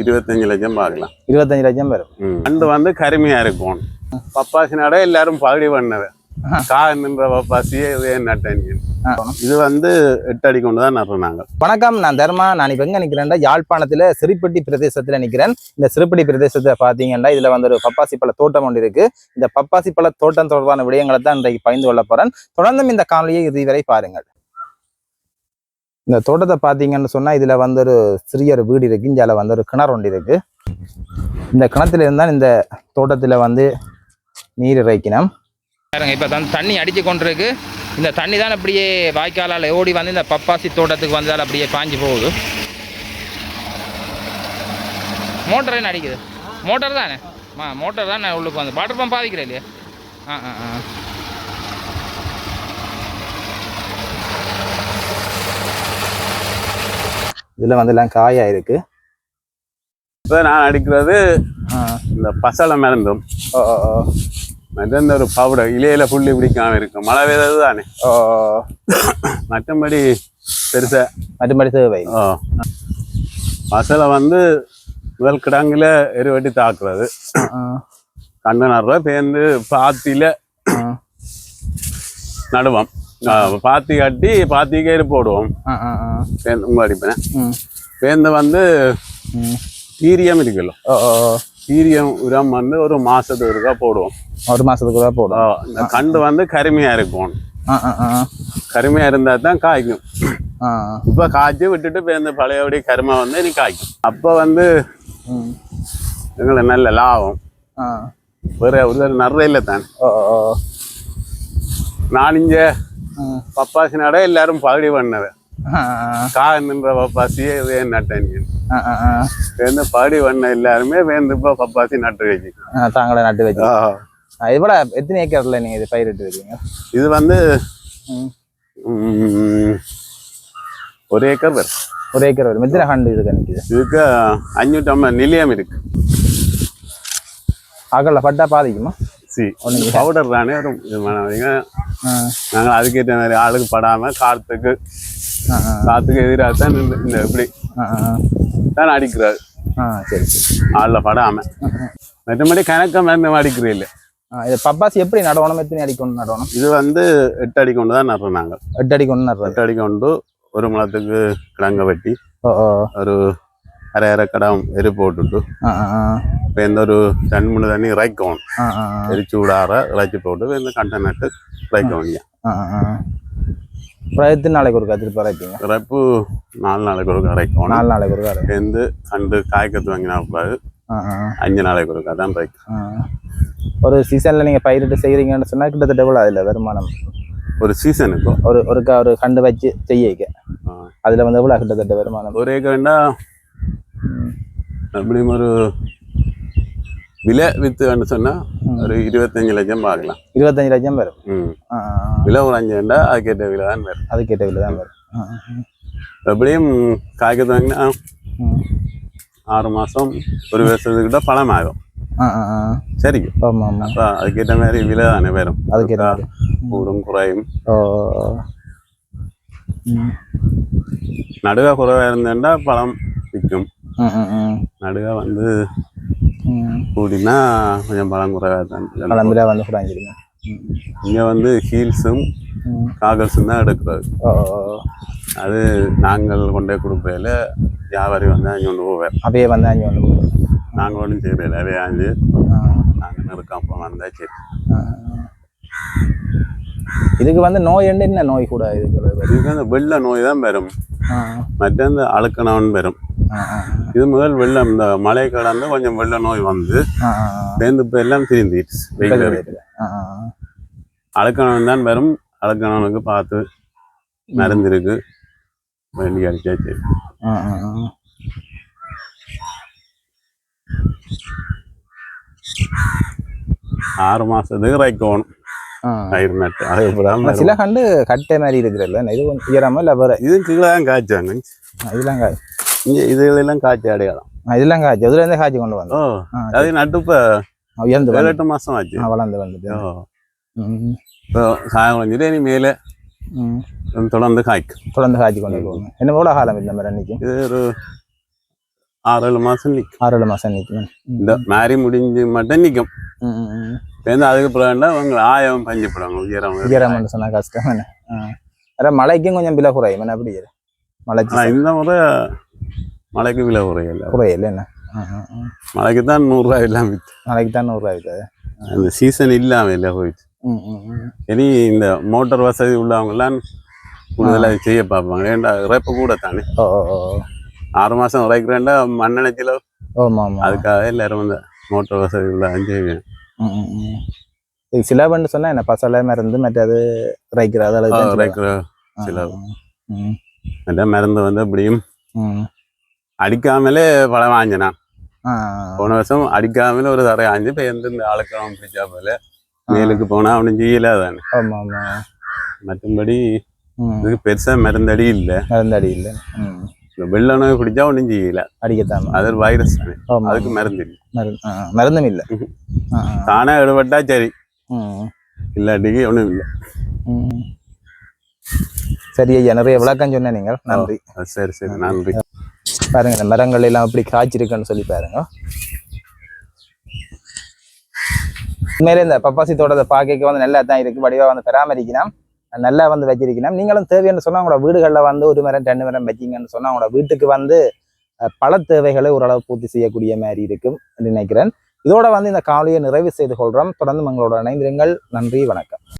25 லட்சம் பார்க்கலாம். 25 லட்சம் வரும். அண்டு வந்து கருமையா இருக்கும். பப்பாசினாட எல்லாரும் பகுடி பண்ணது கான்ற பப்பாசியே நட்டேன். இது வந்து 8 அடி கொண்டு தான் நடுறோம் நாங்கள். வணக்கம், நான் தர்மா. நான் இப்போ எங்கே நிற்கிறேன்டா, யாழ்ப்பாணத்தில் சிறுப்பட்டி பிரதேசத்தில் நிற்கிறேன். இந்த சிறுப்பட்டி பிரதேசத்தை பார்த்தீங்கன்னா இதில் வந்து ஒரு பப்பாசி பழ தோட்டம் ஒன்று இருக்கு. இந்த பப்பாசி பழ தோட்டம் தொடர்பான விடயங்களை தான் இன்றைக்கு பகிர்ந்து கொள்ள போறேன். தொடர்ந்தும் இந்த காணொலியை இதுவரை பாருங்கள். இந்த தோட்டத்தை பார்த்தீங்கன்னு சொன்னால் இதில் வந்து ஒரு சிறிய ஒரு வீடு இருக்குது. இங்கே வந்து ஒரு கிணறு ஒன்று இருக்குது. இந்த கிணத்துல இருந்தால் இந்த தோட்டத்தில் வந்து நீர் இறைக்கணும். இப்போ தான் தண்ணி அடித்து கொண்டிருக்கு. இந்த தண்ணி தான் அப்படியே வாய்க்காலால் ஓடி வந்து இந்த பப்பாசி தோட்டத்துக்கு வந்தால் அப்படியே பாஞ்சு போகுது. மோட்டர் என்ன அடிக்குது? மோட்டர் தானே? மோட்டர் தான் உள்ளுக்கு வந்து வாட்டர் பம்ப் பாதிக்கிறேன் இல்லையா? இதில் வந்து எல்லாம் காயா இருக்கு. இப்போ நான் அடிக்கிறது இந்த பசலை மருந்தும் மருந்து ஒரு பவுடர் இலையில புள்ளி பிடிக்காம இருக்கும். மழை பெய்தது தானே, மற்றபடி பெருசா மற்றபடி தேவை. பசலை வந்து முதல் கிடங்குல எருவட்டி தாக்குறது, கண்டு நடுற பேருந்து பாத்தியில நடுவோம். பாத்தி கட்டி பாத்திக்கு எரு போடுவோம். உங்க அடிப்பேன் பேருந்து வந்து ஈரியம் இருக்குல்ல, ஈரியம் உரம் வந்து ஒரு மாசத்துக்கு ஒருக்கா போடுவோம். ஒரு மாசத்துக்கு தான் போடுவோம். இந்த கண்டு வந்து கருமையா இருக்கும். கருமையா இருந்தா தான் காய்க்கும். இப்ப காய்ச்சி விட்டுட்டு பேருந்து பழையபடி கருமை வந்து நீ காய்க்கும். அப்ப வந்து எங்களை நல்ல லாபம். வேற ஒரு நிறைய தான் நானிஞ்ச பப்பாசினாட எல்லாரும் பகுடி பண்ணது கான்ற பப்பாசியே நட்டேன். வேந்து பகுடி பண்ண எல்லாருமே வேந்து இப்போ பப்பாசி நட்டு வச்சு தாங்களே நட்டு வச்சு. இது போல எத்தனை ஏக்கர்ல நீங்க இது பயிரிட்டு இருக்கீங்க? இது வந்து 1 ஏக்கர் வரும். 1 ஏக்கர் வரும். எத்தனை கண்டு இதுக்கு நிற்குது? இதுக்கு 550 நிலையம் இருக்கு. அகல பட்டா பாதிக்குமா? பவுடர் தானே வரும். நாங்கள் அதுக்கேற்ற மாதிரி ஆளுக்கு படாம காத்துக்கு எதிராக தான் இந்த இப்படி தான் அடிக்கிறாரு. சரி, ஆளில் படாம மற்றபடி கணக்க மருந்து அடிக்கிறே இல்லை. இது பப்பாசி எப்படி நடவணும்? எத்தனை அடி கொண்டு நடவணும்? இது வந்து 8 அடி கொண்டு தான் நடுறோம் நாங்கள். 8 அடி கொண்டு நடுறோம். 8 அடி கொண்டு ஒரு முளத்துக்கு கிழங்க வெட்டி ஒரு அரை கடம் எரு போட்டுட்டு இப்போ எந்த ஒரு 2-3 தண்ணி இறைக்கணும். எரிச்சு விடாற இறைச்சி போட்டு இந்த கண்டை நட்டு இறைக்கணும். எத்தனை நாளைக்கு ஒரு திருப்பி இறைப்பீங்க? இறைப்பு 4 நாளைக்கு ஒரு இறைக்கணும். 4 நாளைக்கு ஒரு சேர்ந்து கண்டு காய்க்கத்து வாங்கினா கூடாது. 5 நாளைக்கு ஒருக்கா தான் இறைக்கும். ஒரு சீசன்ல நீங்க பயிரிட்டு செய்யறீங்கன்னு சொன்னா கிட்டத்தட்ட எவ்வளவு அதுல வருமானம்? ஒரு சீசனுக்கும் ஒரு கண்டு வச்சு செய்ய அதுல வந்து எவ்வளவு கிட்டத்தட்ட வருமானம்? 1 ஏக்கர்னா எப்படியும் ஒரு விலை வித்துன்னு சொன்னா ஒரு 25 லட்சம் பார்க்கலாம். 25 லட்சம் வரும். விலை ஒரு 5 வேண்டா அதுக்கேற்ற விலை தான் வரும். அதுக்கேற்ற விலை தான் வரும். எப்படியும் காய்க்கிறது வாங்கினா 6 மாசம் 1 வருஷத்துக்கிட்ட பழம் ஆகும். சரி, அப்ப அதுக்கேற்ற மாதிரி விலை தானே வரும். அதுக்கேற்ற கூடும் குறையும். நடுவா குறைவா இருந்தேன்னா பழம் விற்கும். நடுவா வந்து கூடினா கொஞ்சம் பழம் குறைவா தான் வந்து குறைஞ்சிருங்க. இங்க வந்து ஹீல்ஸும் காகல்ஸும் தான் எடுக்கிறது. அது நாங்கள் கொண்டே கொடுப்பதில் வியாபாரி வந்து அஞ்சு கொண்டு போவேன். அப்படியே வந்து அஞ்சு கொண்டு போவேன். நாங்கள் ஒன்றும் செய்யறதில்ல. அதே ஆஞ்சு நாங்கள் நெருக்கம் வந்தா சரி. இதுக்கு வந்து நோய் என்ன நோய் கூட? இதுக்கு அந்த வெள்ள நோய் தான் வரும். மற்ற இந்த அழுக்கணவன் வரும். இது முதல் வெள்ளம் இந்த மழை கடந்து கொஞ்சம் வெள்ள நோய் வந்து சேர்ந்து இப்போ எல்லாம் திருந்திடுச்சு. வெயில் அழுக்கணவன் தான் வரும். அழுக்கணவனுக்கு பார்த்து மருந்து இருக்கு, வேண்டி அடிச்சா சரி. 6 மாசத்துக்கு இறைக்கணும் பயிர் நட்டு. அதுக்கப்புறம் சில கண்டு கட்டை மாதிரி இருக்கிறல்ல, இது கொஞ்சம் ஈரமா இல்லை வேற? இது கீழே தான் காய்ச்சாங்க. இதெல்லாம் காய் இங்கே இதுலாம் காய்ச்சி அடையாளம். இதெல்லாம் காய்ச்சி அதுல இருந்து காய்ச்சி கொண்டு வந்தோம். அது நட்டு இப்போ 7-8 மாசம் ஆச்சு. வளர்ந்து வந்துட்டு இப்போ காய் குழஞ்சிட்டு இனி மேலே தொடர்ந்து காய்க்கும். தொடர்ந்து காய்ச்சி கொண்டு போகணும். என்ன எவ்வளோ காலம் இந்த மாதிரி அன்னைக்கு? இது ஒரு 6-7 மாசம் நிற்கும். 6-7 மாசம் நிற்கும். இந்த மாதிரி முடிஞ்சு மட்டும் நிற்கும். அதுக்கு பிறகு அவங்க ஆயம் பஞ்சப்படுவாங்க. உயரம் சொன்னா கஷ்டம். வேற மழைக்கும் கொஞ்சம் விலை குறையும். என்ன அப்படி மழைக்கு இந்த முறை மழைக்கு விலை குறையல என்ன மழைக்கு தான் 100 ரூபாய் இல்லாம மழைக்கு தான் 100 ரூபாய் இருக்காது. அந்த சீசன் இல்லாம இல்லை போயிடுச்சு. இனி இந்த மோட்டார் வசதி உள்ளவங்க எல்லாம் கூடுதலாக செய்ய பார்ப்பாங்க. ஏன்டா இறப்பு கூட தானே 6 மாசம் உரைக்கிறேன்டா மண்ணெண்ணச்சில. அதுக்காக எல்லாரும் வந்து மோட்டார் வசதி உள்ள செய்வேன். சிலவுன்னு சொன்னா என்ன பசலை மருந்து மற்றது இறைக்கிற சிலவு மருந்து வந்து அப்படியும் அடிக்காமலே பழம் வாங்கினான். போன வருஷம் அடிக்காமலே ஒரு தடவை ஆஞ்சு இப்போ எந்த ஆளுக்கு பிடிச்சா போல மேலுக்கு போனா அவனு செய்யல தானே. மற்றபடி இதுக்கு பெருசா மருந்தடி இல்லை. வெள்ள நோய் பிடிச்சா ஒன்றும் செய்யல. அடிக்கத்தான் அது ஒரு வைரஸ் தானே. அதுக்கு மருந்து இல்லை. மருந்தும் இல்லை. தானே எடுபட்டா சரி, இல்லாட்டிக்கு ஒன்றும் இல்லை. சரி ஐயா, நிறைய விளக்கம் சொன்ன நீங்கள். நன்றி. சரி சரி, நன்றி. பாருங்க இந்த மரங்கள் எல்லாம் எப்படி காய்ச்சிருக்குன்னு சொல்லி பாருங்க. உண்மையிலே இந்த பப்பாசி தோட்டத்தை பார்க்க வந்து நல்லா தான் இருக்கு. வடிவா வந்து பராமரிக்கணும், நல்லா வந்து வச்சிருக்கணும். நீங்களும் தேவைன்னு சொன்னா உங்களோட வீடுகளில் வந்து 1 மரம் 2 மரம் வச்சிங்கன்னு சொன்னா உங்களோட வீட்டுக்கு வந்து பல தேவைகளை ஓரளவு பூர்த்தி செய்யக்கூடிய மாதிரி இருக்கும் நினைக்கிறேன். இதோட வந்து இந்த காணொலியை நிறைவு செய்து கொள்றோம். தொடர்ந்து உங்களோட இணைந்திருங்கள். நன்றி, வணக்கம்.